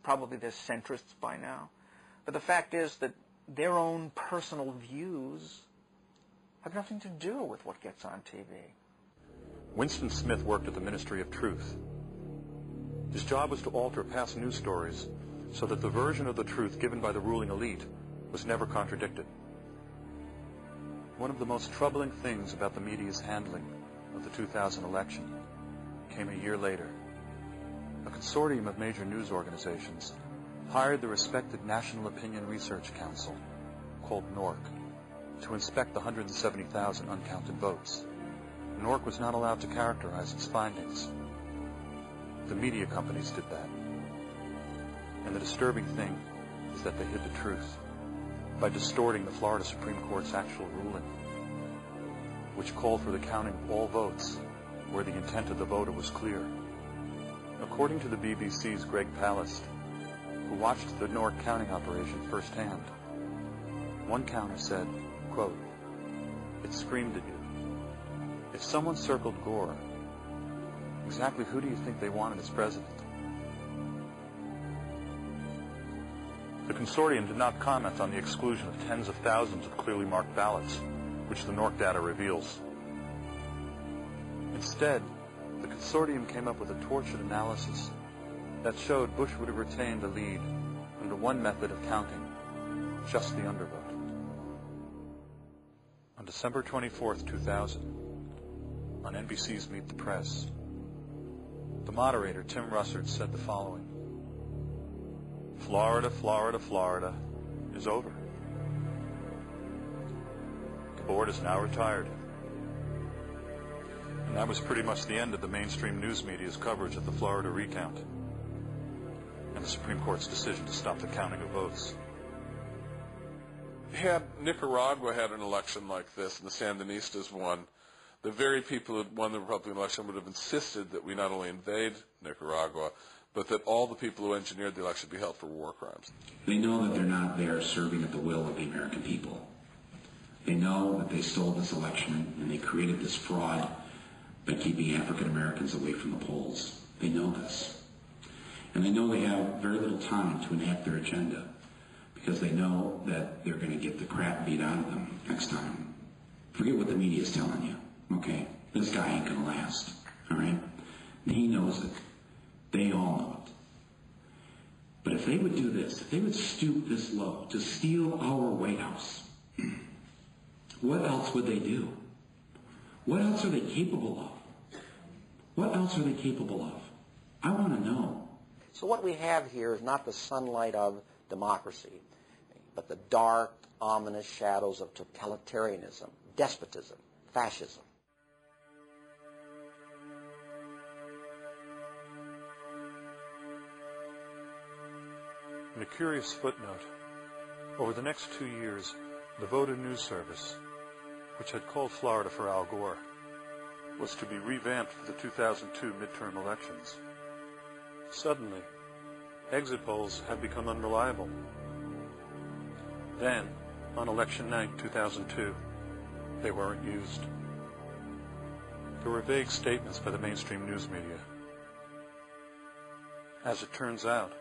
probably they're centrists by now. But the fact is that their own personal views have nothing to do with what gets on TV. Winston Smith worked at the Ministry of Truth. His job was to alter past news stories so that the version of the truth given by the ruling elite was never contradicted. One of the most troubling things about the media's handling of the 2000 election came a year later. A consortium of major news organizations hired the respected National Opinion Research Council, called NORC, to inspect the 170,000 uncounted votes. NORC was not allowed to characterize its findings. The media companies did that. And the disturbing thing is that they hid the truth by distorting the Florida Supreme Court's actual ruling, which called for the counting of all votes where the intent of the voter was clear. According to the BBC's Greg Palast, who watched the NORC counting operation firsthand, one counter said, quote, "It screamed at you. If someone circled Gore, exactly who do you think they wanted as president?" The consortium did not comment on the exclusion of tens of thousands of clearly marked ballots, which the NORC data reveals. Instead, the consortium came up with a tortured analysis that showed Bush would have retained the lead under one method of counting, just the undervote. On December 24th, 2000, on NBC's Meet the Press, the moderator, Tim Russert, said the following: "Florida, Florida, Florida is over. The board is now retired." And that was pretty much the end of the mainstream news media's coverage of the Florida recount and the Supreme Court's decision to stop the counting of votes. Had Nicaragua had an election like this and the Sandinistas won, the very people who won the Republican election would have insisted that we not only invade Nicaragua, but that all the people who engineered the election be held for war crimes. They know that they're not there serving at the will of the American people. They know that they stole this election and they created this fraud by keeping African Americans away from the polls. They know this. And they know they have very little time to enact their agenda because they know that they're going to get the crap beat out of them next time. Forget what the media is telling you, okay? This guy ain't going to last, all right? And he knows it. They all know it. But if they would do this, if they would stoop this low to steal our White House, what else would they do? What else are they capable of? What else are they capable of? I want to know. So what we have here is not the sunlight of democracy, but the dark, ominous shadows of totalitarianism, despotism, fascism. In a curious footnote, over the next 2 years, the Voter News Service, which had called Florida for Al Gore, was to be revamped for the 2002 midterm elections. Suddenly, exit polls had become unreliable. Then, on election night 2002, they weren't used. There were vague statements by the mainstream news media. As it turns out,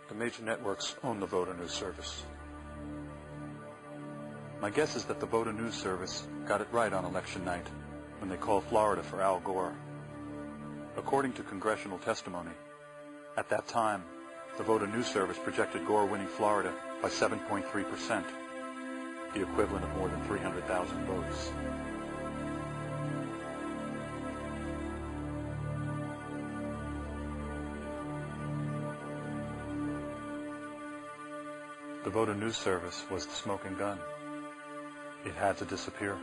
the major networks own the Voter News Service. My guess is that the Voter News Service got it right on election night when they called Florida for Al Gore. According to congressional testimony, at that time, the Voter News Service projected Gore winning Florida by 7.3%, the equivalent of more than 300,000 votes. The Voter News Service was the smoking gun. It had to disappear.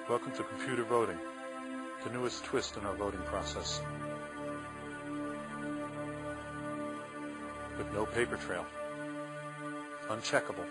Welcome to computer voting, the newest twist in our voting process. With no paper trail. Uncheckable.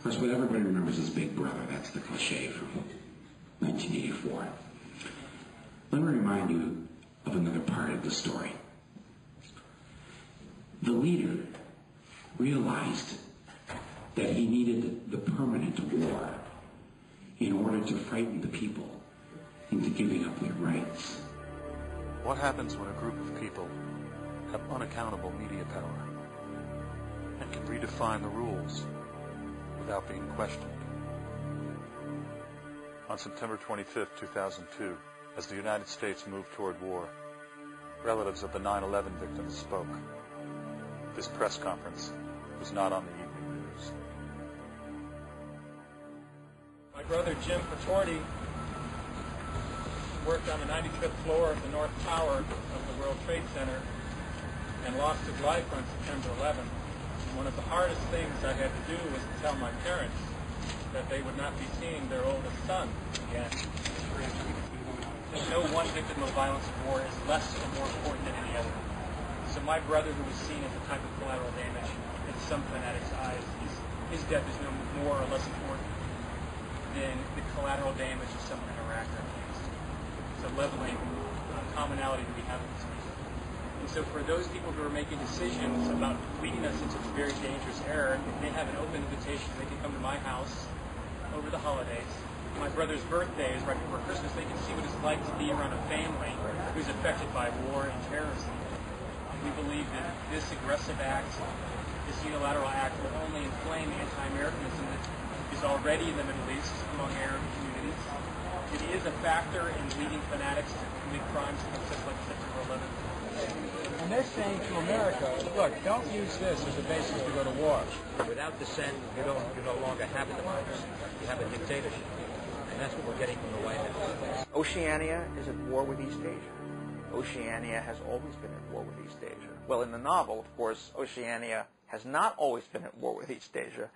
course, what everybody remembers is Big Brother. That's the cliche from 1984. Let me remind you of another part of the story. The leader realized that he needed the permanent war in order to frighten the people into giving up their rights. What happens when a group of people have unaccountable media power and can redefine the rules without being questioned? On September 25, 2002, as the United States moved toward war, relatives of the 9/11 victims spoke. This press conference was not on the evening news. My brother Jim Patorti worked on the 95th floor of the North Tower of the World Trade Center and lost his life on September 11th. And one of the hardest things I had to do was to tell my parents that they would not be seeing their oldest son again. No one victim of violence in war is less or more important than any other. So my brother, who was seen as a type of collateral damage in some fanatics' eyes, his death is no more or less important than the collateral damage of someone in Iraq or Afghanistan. It's a leveling commonality that we have in this region. And so for those people who are making decisions about leading us into this very dangerous era, they have an open invitation. They can come to my house over the holidays. My brother's birthday is right before Christmas. They can see what it's like to be around a family who's affected by war and terrorism. And we believe that this aggressive act, this unilateral act, will only inflame anti-Americanism that is already in the Middle East among Arab communities. It is a factor in leading fanatics to commit crimes such like September 11th. And they're saying to America, look, don't use this as a basis to go to war. Without dissent, you no longer have a democracy. You have a dictatorship. And that's what we're getting from the White House. Oceania is at war with East Asia. Oceania has always been at war with East Asia. Well, in the novel, of course, Oceania has not always been at war with East Asia.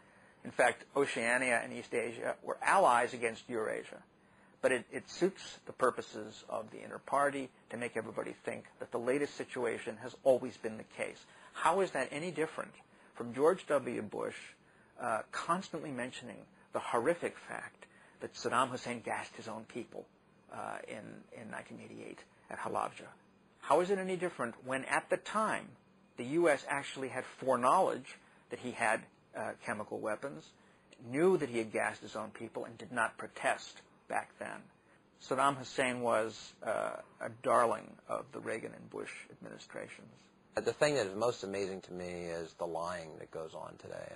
In fact, Oceania and East Asia were allies against Eurasia. But it suits the purposes of the inter-party to make everybody think that the latest situation has always been the case. How is that any different from George W. Bush constantly mentioning the horrific fact that Saddam Hussein gassed his own people in 1988 at Halabja? How is it any different when at the time the U.S. actually had foreknowledge that he had chemical weapons, knew that he had gassed his own people, and did not protest back then? Saddam Hussein was a darling of the Reagan and Bush administrations. The thing that is most amazing to me is the lying that goes on today.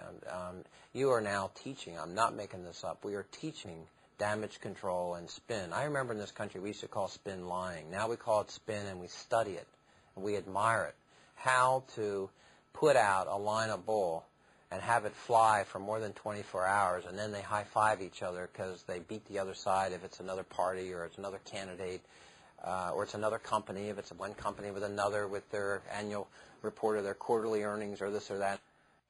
You are now teaching, I'm not making this up, we are teaching damage control and spin. I remember in this country we used to call spin lying. Now we call it spin and we study it and we admire it. How to put out a line of bull and have it fly for more than 24 hours, and then they high-five each other because they beat the other side if it's another party or it's another candidate or it's another company, if it's one company with another with their annual report of their quarterly earnings or this or that.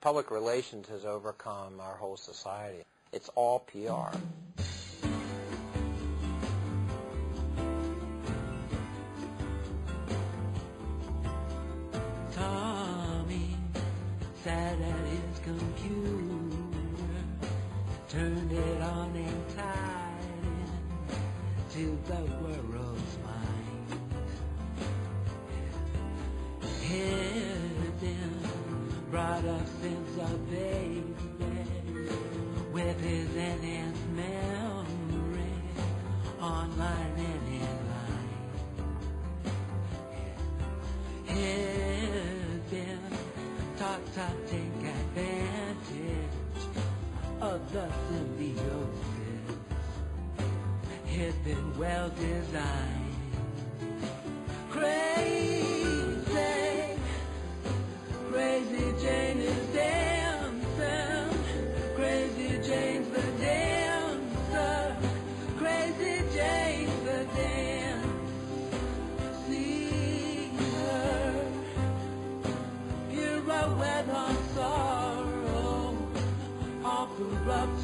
Public relations has overcome our whole society. It's all PR. Tommy sat at his computer, turned it on and tied into the world's mind. Hidden brought a sense of baby with his enhanced memory, online and in line. Hidden taught to take advantage of the symbiosis. It's been well designed. Crazy, crazy Jane is dancing. Crazy Jane's the dancer. Crazy Jane's the dance. See her, pirouette on sorrow, all corrupt.